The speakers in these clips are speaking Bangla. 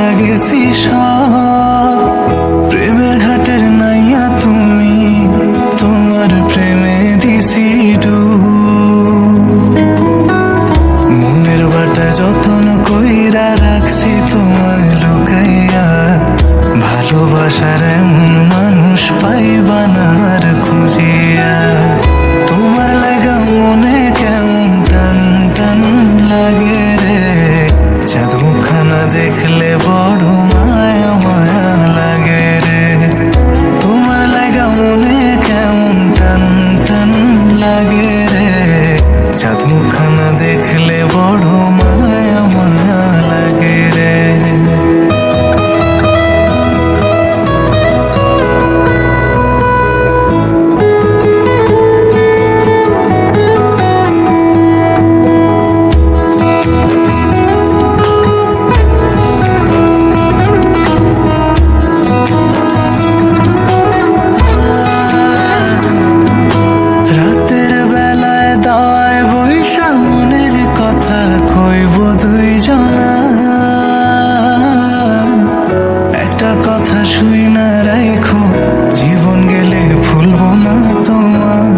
ভুইলা গেছি সব, প্রেমের ঘাটের নাইয়া তুমি, তোমার প্রেমে দিছি ডুব। মনের বাটা যতন কইরা রাখছি তোমায় লুকাইয়া, ভালোবাসার এমন মানুষ পাইবা না আর খুঁজিয়া। তোমার লাগা মনে কেমন টান টান লাগে রে, চাঁদ মুখখানা দেখলে বড় মায়া মায়া লাগে রে। তোমার লাগা মনে কেমন টান টান লাগে রে, চাঁদ মুখখানা দেখলে বড় মায়া মায়া লাগে রে। একটা কথা শুই না রাখো, জীবন গেলে ভুলবো না তোমার।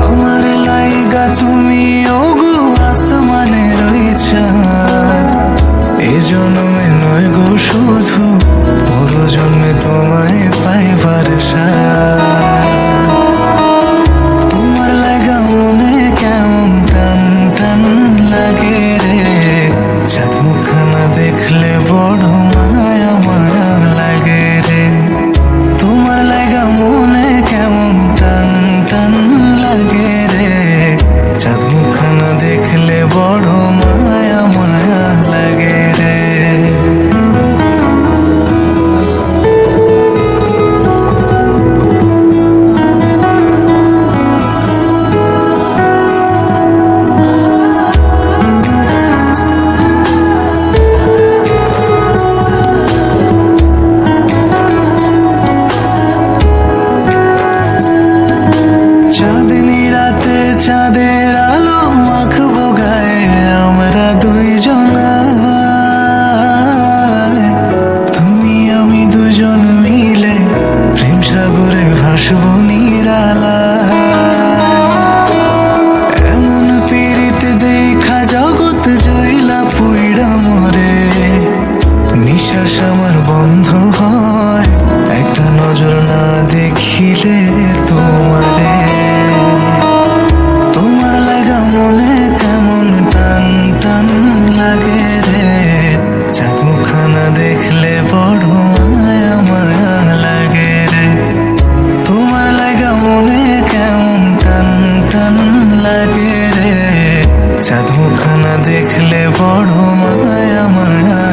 আমার লাইগা তুমি ওগো আসমানের ওই চাঁদ, এ জন্মে নয় গো শুধু, বড় জন্মে তোমায় পাইবার সাথ। তোমার লাগা মনে কেমন টান টান লাগে রে, চাঁদ মুখখানা দেখলে বড় মায়া মায়া লাগে রে। তোমার লাগা মনে কেমন টান টান লাগে রে, চাঁদ মুখখানা দেখলে বড় মায়া মায়া লাগে রে। চাঁদনি রাতে চাঁদের আলো মাখবো গায়ে আমরা দুইজনা, তুমি আমি দুজন মিলে প্রেম সাগরে ভাসবো নিরালা। এমন পীড়িত দেখা জগৎ জইলা পুইড়া মরে, নিঃশ্বাস আমার বন্ধ হয় একটা নজর না দেখিলে তোমারে। তোমার লাগা মনে কেমন টান টান লাগে রে, চাঁদ মুখখানা দেখলে বড় মায়া মায়া লাগে রে। তোমার লাগা মনে কেমন টান টান লাগে রে, চাঁদ মুখখানা দেখলে বড় মায়া মায়া